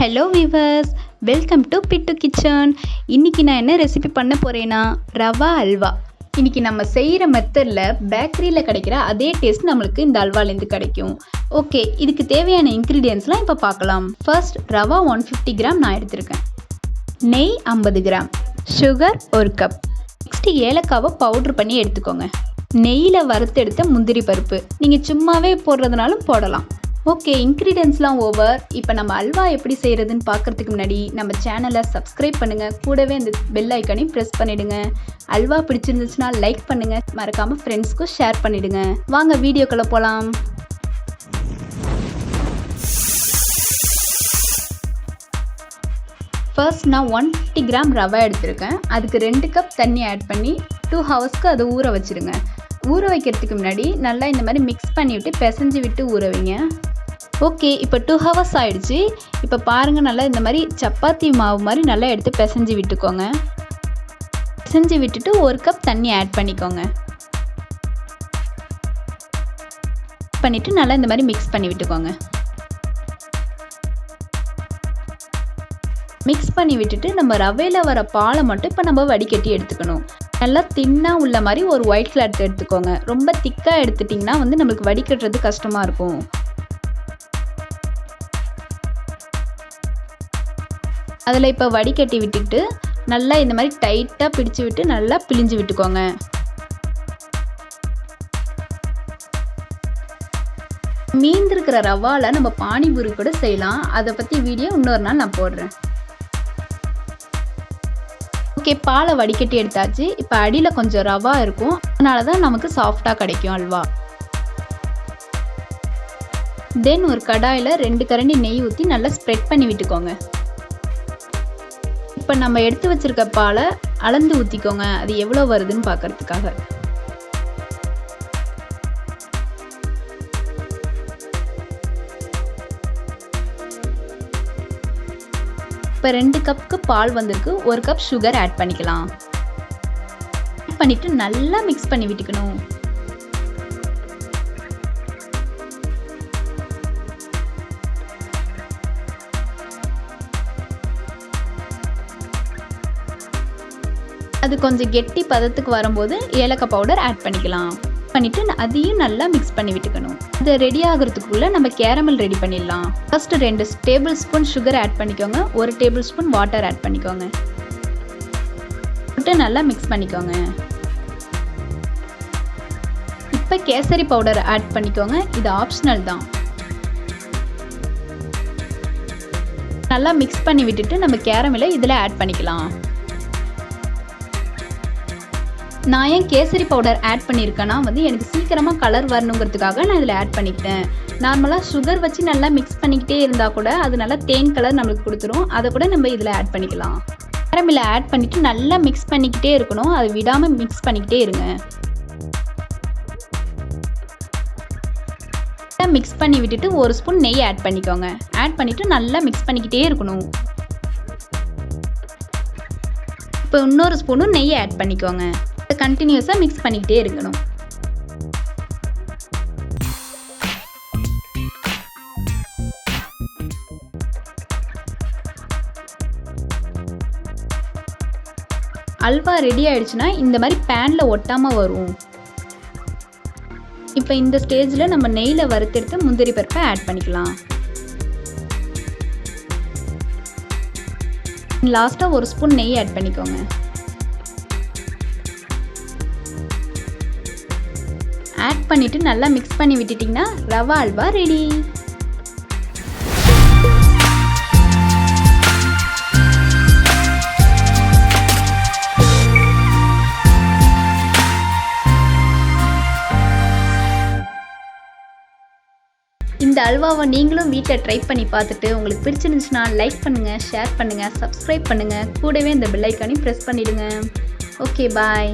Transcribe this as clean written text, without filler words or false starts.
Hello viewers, welcome to bit kitchen. இன்றைக்கி நான் என்ன ரெசிபி பண்ண போகிறேன்னா ரவா அல்வா. இன்றைக்கி நம்ம செய்கிற மெத்தடில் பேக்கரியில் கிடைக்கிற அதே டேஸ்ட் நம்மளுக்கு இந்த அல்வாலேருந்து கிடைக்கும். ஓகே, இதுக்கு தேவையான இன்க்ரீடியன்ஸ்லாம் இப்போ பார்க்கலாம். ஃபர்ஸ்ட் ரவா 150 கிராம் நான் எடுத்திருக்கேன். நெய் 50 கிராம், சுகர் 1 கப். நெக்ஸ்ட்டு ஏலக்காவை பவுட்ரு பண்ணி எடுத்துக்கோங்க. நெய்யில் வறுத்து எடுத்த முந்திரி பருப்பு, நீங்கள் சும்மாவே போடுறதுனாலும் போடலாம். ஓகே, இன்க்ரீடியன்ஸ்லாம் ஓவர். இப்போ நம்ம அல்வா எப்படி செய்கிறதுன்னு பார்க்குறதுக்கு முன்னாடி நம்ம சேனலை சப்ஸ்கிரைப் பண்ணுங்கள், கூடவே அந்த பெல் ஐக்கானையும் ப்ரெஸ் பண்ணிவிடுங்க. அல்வா பிடிச்சிருந்துச்சுன்னா லைக் பண்ணுங்கள், மறக்காமல் ஃப்ரெண்ட்ஸ்க்கும் ஷேர் பண்ணிவிடுங்க. வாங்க வீடியோக்குள்ளே போகலாம். ஃபர்ஸ்ட் நான் 150 கிராம் ரவை எடுத்திருக்கேன். அதுக்கு 2 கப் தண்ணி ஆட் பண்ணி 2 ஹவர்ஸ்க்கு அதை ஊற வச்சுருங்க. ஊற வைக்கிறதுக்கு முன்னாடி நல்லா இந்த மாதிரி மிக்ஸ் பண்ணிவிட்டு பிசைஞ்சு விட்டு ஊற வைங்க. ஓகே, இப்போ 2 ஹவர்ஸ் ஆகிடுச்சு. இப்போ பாருங்கள், நல்லா இந்த மாதிரி சப்பாத்தி மாவு மாதிரி நல்லா எடுத்து பிசைஞ்சு விட்டுக்கோங்க. பிசைஞ்சு விட்டுட்டு 1 கப் தண்ணி ஆட் பண்ணிக்கோங்க. பண்ணிவிட்டு நல்லா இந்த மாதிரி மிக்ஸ் பண்ணி விட்டுக்கோங்க. மிக்ஸ் பண்ணி விட்டுட்டு நம்ம ரவையில் வர பாலை மட்டும் இப்போ நம்ம வடிகட்டி எடுத்துக்கணும். நல்லா தின்னாக உள்ள மாதிரி ஒரு ஒயிட் கிளாத் எடுத்துக்கோங்க. ரொம்ப திக்காக எடுத்துட்டிங்கன்னா நம்மளுக்கு வடிகட்டுறது கஷ்டமாக இருக்கும். அதில் இப்போ வடிகட்டி விட்டுட்டு நல்லா இந்த மாதிரி டைட்டாக பிடிச்சி விட்டு நல்லா பிழிஞ்சு விட்டுக்கோங்க. மீந்திருக்கிற ரவாவில் நம்ம பானிபூரி கூட செய்யலாம். அதை பற்றி வீடியோ இன்னொரு நாள் நான் போடுறேன். ஓகே, பாலை வடிகட்டி எடுத்தாச்சு. இப்போ அடியில் கொஞ்சம் ரவா இருக்கும், அதனால தான் நமக்கு சாஃப்டாக கிடைக்கும் அல்வா. தென் ஒரு கடாயில் 2 கரண்டி நெய் ஊற்றி நல்லா ஸ்ப்ரெட் பண்ணி விட்டுக்கோங்க. இப்போ நம்ம எடுத்து வச்சிருக்க பாலை அளந்து ஊற்றிக்கோங்க, அது எவ்வளோ வருதுன்னு பார்க்கறதுக்காக. இப்போ 2 கப்புக்கு பால் வந்திருக்கு. 1 கப் சுகர் ஆட் பண்ணிக்கலாம். ஆட் பண்ணிவிட்டு நல்லா மிக்ஸ் பண்ணி விட்டுக்கணும். அது கொஞ்சம் கெட்டி பதத்துக்கு வரும்போது ஏலக்காய் பவுடர் ஆட் பண்ணிக்கலாம். பண்ணிவிட்டு அதையும் நல்லா மிக்ஸ் பண்ணி விட்டுக்கணும். அது ரெடி ஆகிறதுக்குள்ளே நம்ம கேரமல் ரெடி பண்ணிடலாம். First 2 tablespoon sugar add பண்ணிக்கோங்க. 1 டேபிள் ஸ்பூன் வாட்டர் ஆட் பண்ணிக்கோங்க. போட்டு நல்லா மிக்ஸ் பண்ணிக்கோங்க. இப்போ கேசரி பவுடர் ஆட் பண்ணிக்கோங்க. இது ஆப்ஷனல் தான். நல்லா மிக்ஸ் பண்ணி விட்டுட்டு நம்ம கேரமலை இதில் ஆட் பண்ணிக்கலாம். நான் ஏன் கேசரி பவுடர் ஆட் பண்ணியிருக்கேன்னா எனக்கு சீக்கிரமாக கலர் வரணுங்கிறதுக்காக நான் இதில் ஆட் பண்ணிக்கிட்டேன். நார்மலாக சுகர் வச்சு நல்லா மிக்ஸ் பண்ணிக்கிட்டே இருந்தால் கூட அது நல்லா தேன் கலர் நம்மளுக்கு கொடுத்துரும். அதை கூட நம்ம இதில் ஆட் பண்ணிக்கலாம். கேரமில் ஆட் பண்ணிவிட்டு நல்லா மிக்ஸ் பண்ணிக்கிட்டே இருக்கணும். அது விடாமல் மிக்ஸ் பண்ணிக்கிட்டே இருங்க. மிக்ஸ் பண்ணி விட்டுட்டு 1 ஸ்பூன் நெய் ஆட் பண்ணிக்கோங்க. ஆட் பண்ணிவிட்டு நல்லா மிக்ஸ் பண்ணிக்கிட்டே இருக்கணும். இப்போ இன்னொரு ஸ்பூனும் நெய் ஆட் பண்ணிக்கோங்க. கண்டினியூஸாக மிக்ஸ் பண்ணிக்கிட்டே இருக்கணும். அல்வா ரெடி ஆயிடுச்சுன்னா இந்த மாதிரி பேனில் ஒட்டாமல் வரும். இப்போ இந்த ஸ்டேஜில் நம்ம நெய்யில் வறுத்தெடுத்து முந்திரி பருப்பை ஆட் பண்ணிக்கலாம். லாஸ்ட்டாக 1 ஸ்பூன் நெய் ஆட் பண்ணிக்கோங்க. ஆட் பண்ணிவிட்டு நல்லா மிக்ஸ் பண்ணி விட்டுட்டிங்கன்னா ரவா அல்வா ரெடி. இந்த அல்வாவை நீங்களும் வீட்டில் ட்ரை பண்ணி பார்த்துட்டு உங்களுக்கு பிடிச்சிருந்துச்சுன்னா லைக் பண்ணுங்கள், ஷேர் பண்ணுங்கள், சப்ஸ்கிரைப் பண்ணுங்கள், கூடவே இந்த பெல் ஐக்கானையும் ப்ரெஸ் பண்ணிவிடுங்க. ஓகே, பாய்.